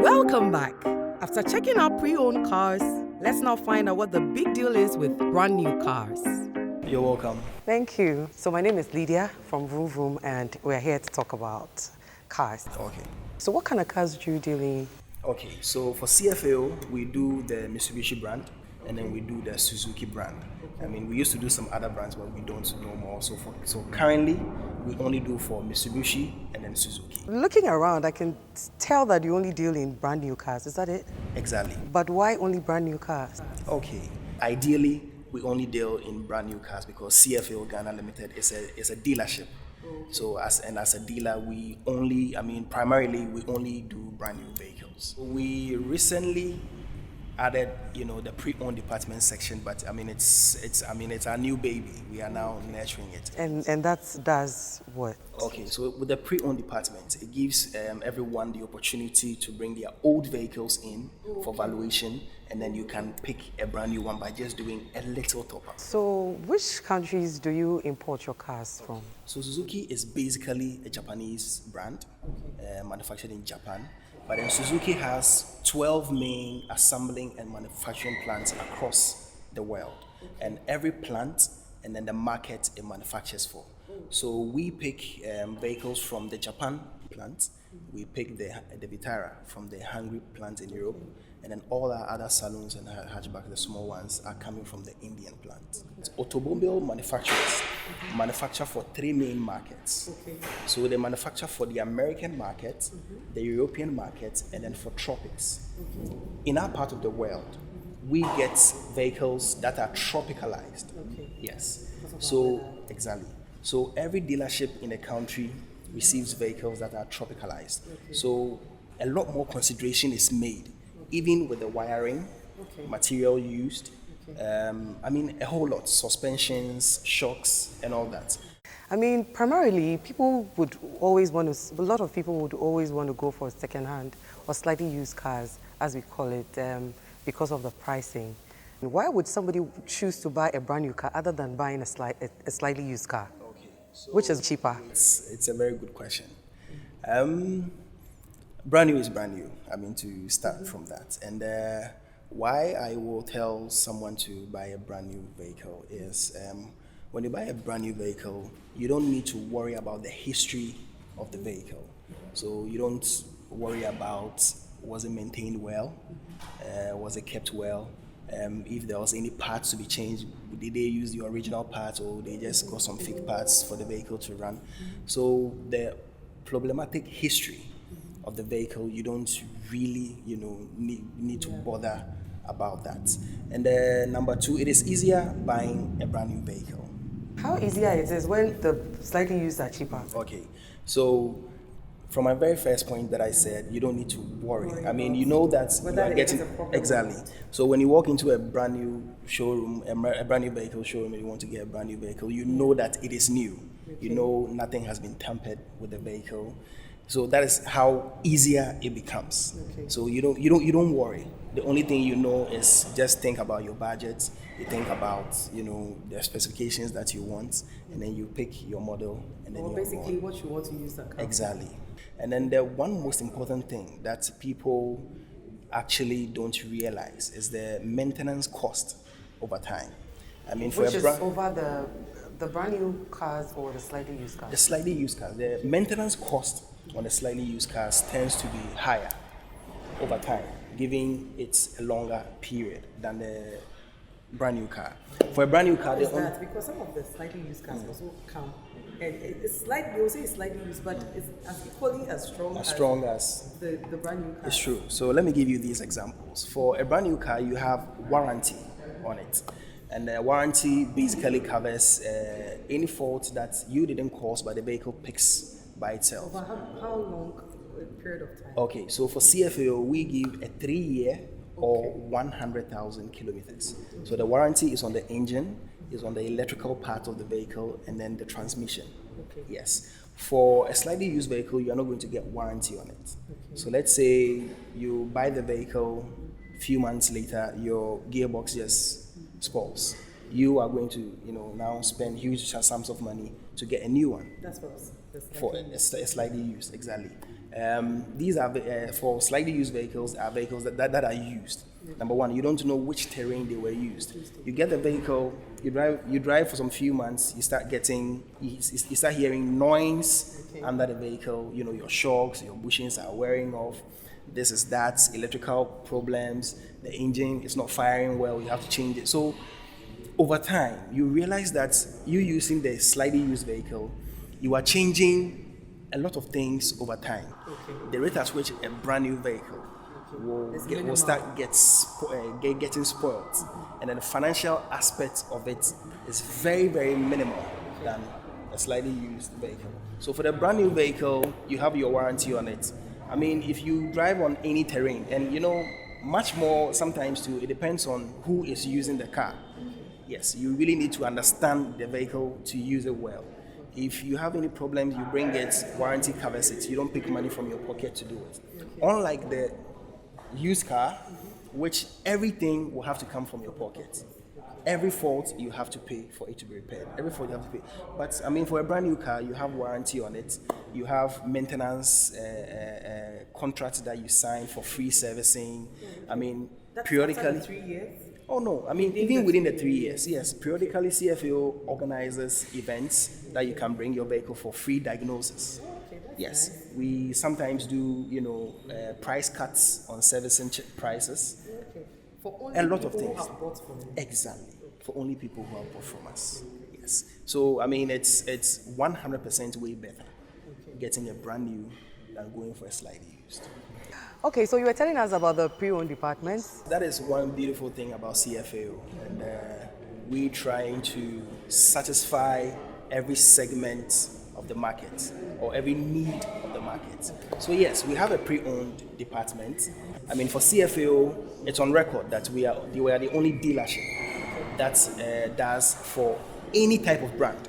Welcome back. After checking out pre-owned cars, let's now find out what the big deal is with brand new cars. You're welcome. Thank you. So my name is Lydia from Vroom Vroom, and we're here to talk about cars. Okay. So what kind of cars do you deal in? Okay, so for CFAO, we do the Mitsubishi brand, and then we do the Suzuki brand. I mean, we used to do some other brands, but we don't no more. So currently, we only do for Mitsubishi and then Suzuki. Looking around, I can tell that you only deal in brand new cars. Is that it? Exactly. But why only brand new cars? Okay. Ideally, we only deal in brand new cars because CFAO Ghana Limited is a dealership. So as a dealer, primarily we only do brand new vehicles. We recently added, the pre-owned department section, but it's our new baby. We are now nurturing it. And that does what? Okay, so with the pre-owned department, it gives everyone the opportunity to bring their old vehicles in for valuation, and then you can pick a brand new one by just doing a little top-up. So which countries do you import your cars from? So Suzuki is basically a Japanese brand, manufactured in Japan. But then Suzuki has 12 main assembling and manufacturing plants across the world. And every plant and then the market it manufactures for. So we pick vehicles from the Japan plant, we pick the Vitara from the Hungary plant in Europe, and then all our other saloons and hatchback, the small ones, are coming from the Indian plant. So automobile manufacturers manufacture for 3 main markets. Okay. So they manufacture for the American market, the European market, and then for tropics. In our part of the world, we get vehicles that are tropicalized. Okay. Yes. So exactly. So every dealership in the country receives vehicles that are tropicalized. Okay. So a lot more consideration is made, even with the wiring, material used. A whole lot, suspensions, shocks, and all that. Primarily, a lot of people would always want to go for second-hand or slightly used cars, as we call it, because of the pricing. Why would somebody choose to buy a brand new car other than buying a slightly used car? Okay. So which is cheaper? It's a very good question. Brand new is brand new. To start from that. And why I will tell someone to buy a brand new vehicle is when you buy a brand new vehicle, you don't need to worry about the history of the vehicle. So you don't worry about was it maintained well, was it kept well, if there was any parts to be changed, did they use the original parts or they just got some fake parts for the vehicle to run. So the problematic history of the vehicle, you don't really, need to bother about that. And number 2, it is easier buying a brand new vehicle. How easier it is when the slightly used are cheaper? Okay, so from my very first point that I said, you don't need to worry. You know that you are getting exactly. So when you walk into a brand new showroom, a brand new vehicle showroom, and you want to get a brand new vehicle, you know that it is new. Okay. You know nothing has been tampered with the vehicle. So that is how easier it becomes. Okay. So you don't worry. The only thing you know is just think about your budget. You think about the specifications that you want, and then you pick your model, and then basically what you want to use that car. Exactly. And then the one most important thing that people actually don't realize is the maintenance cost over time. Over the brand new cars or the slightly used cars? The slightly used cars. The maintenance cost on the slightly used cars tends to be higher over time, giving it a longer period than the brand new car. For a brand new car, because some of the slightly used cars also come, and it's slightly, you say it's slightly used, but it's as equally as strong as the brand new car. It's true. So let me give you these examples. For a brand new car, you have warranty on it. And the warranty basically covers any fault that you didn't cause, but the vehicle picks by itself. Over how long a period of time? Okay, so for CFAO, we give a 3-year or 100,000 kilometers. So the warranty is on the engine, is on the electrical part of the vehicle, and then the transmission. Okay. Yes. For a slightly used vehicle, you are not going to get warranty on it. Okay. So let's say you buy the vehicle, a few months later, your gearbox just spoils. You are going to, now spend huge sums of money to get a new one. That's for us. For a slightly used, exactly. These are for slightly used vehicles, are vehicles that are used. Number one, you don't know which terrain they were used. You get the vehicle, you drive for some few months, you start hearing noise under the vehicle. You know, your shocks, your bushings are wearing off. This is that, electrical problems, the engine is not firing well, you have to change it. So over time, you realize that you using the slightly used vehicle, you are changing a lot of things over time. The rate at which a brand new vehicle will start getting spoiled, and then the financial aspect of it is very, very minimal than a slightly used vehicle. So for the brand new vehicle, you have your warranty on it. I mean, if you drive on any terrain, and you know, much more sometimes too, it depends on who is using the car. Yes, you really need to understand the vehicle to use it well. If you have any problems, you bring it, warranty covers it. You don't pick money from your pocket to do it. Unlike the used car, which everything will have to come from your pocket. Every fault you have to pay for it to be repaired. Every fault you have to pay. But I mean, for a brand new car, you have warranty on it. You have maintenance contracts that you sign for free servicing. I mean, that's periodically. 3 years? Oh no, I mean, even within the 3 years, yes. Periodically, CFAO organizes events that you can bring your vehicle for free diagnosis. Yes, nice. We sometimes do, you know, price cuts on servicing prices. For only a lot of people things. Who have bought from you. Exactly, for only people who have bought from us. Yes. So I mean, it's 100% way better getting a brand new than going for a slightly used. Okay, so you were telling us about the pre-owned departments. That is one beautiful thing about CFAO, and we're trying to satisfy every segment of the market or every need of the market. So yes, we have a pre-owned department. I mean, for CFAO, it's on record that we are the only dealership that does for any type of brand.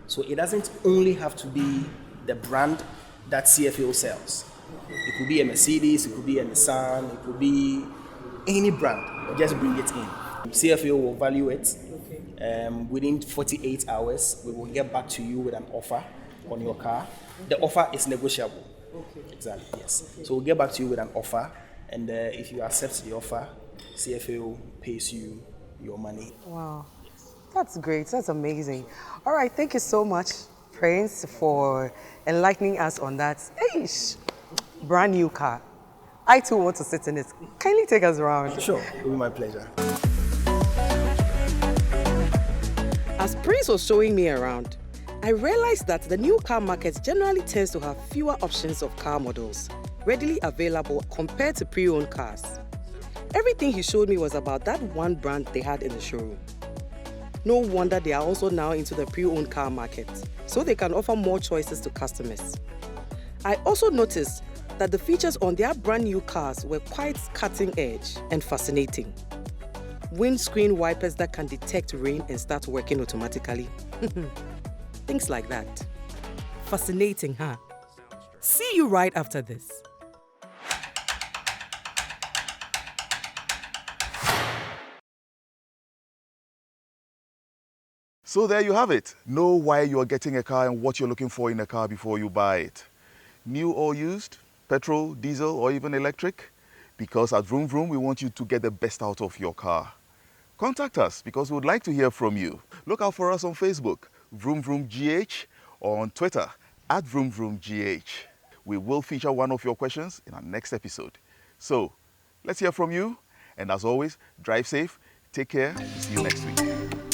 So it doesn't only have to be the brand that CFAO sells. It could be a Mercedes, it could be a Nissan, it could be any brand. Just bring it in. CFAO will value it. Within 48 hours, we will get back to you with an offer on your car. The offer is negotiable. Exactly, yes. So we'll get back to you with an offer, and if you accept the offer, CFAO pays you your money. Wow, that's great. That's amazing. All right, thank you so much, Prince, for enlightening us on that. Eish. Brand new car. I too want to sit in it. Kindly take us around. Sure, it will be my pleasure. As Prince was showing me around, I realized that the new car market generally tends to have fewer options of car models readily available compared to pre-owned cars. Everything he showed me was about that one brand they had in the showroom. No wonder they are also now into the pre-owned car market, so they can offer more choices to customers. I also noticed that the features on their brand new cars were quite cutting edge and fascinating. Windscreen wipers that can detect rain and start working automatically. Things like that. Fascinating, huh? See you right after this. So there you have it. Know why you are getting a car and what you're looking for in a car before you buy it. New or used, petrol, diesel, or even electric? Because at Vroom Vroom, we want you to get the best out of your car. Contact us because we would like to hear from you. Look out for us on Facebook, Vroom Vroom GH, or on Twitter, @Vroom Vroom GH. We will feature one of your questions in our next episode. So, let's hear from you. And as always, drive safe, take care, see you next week.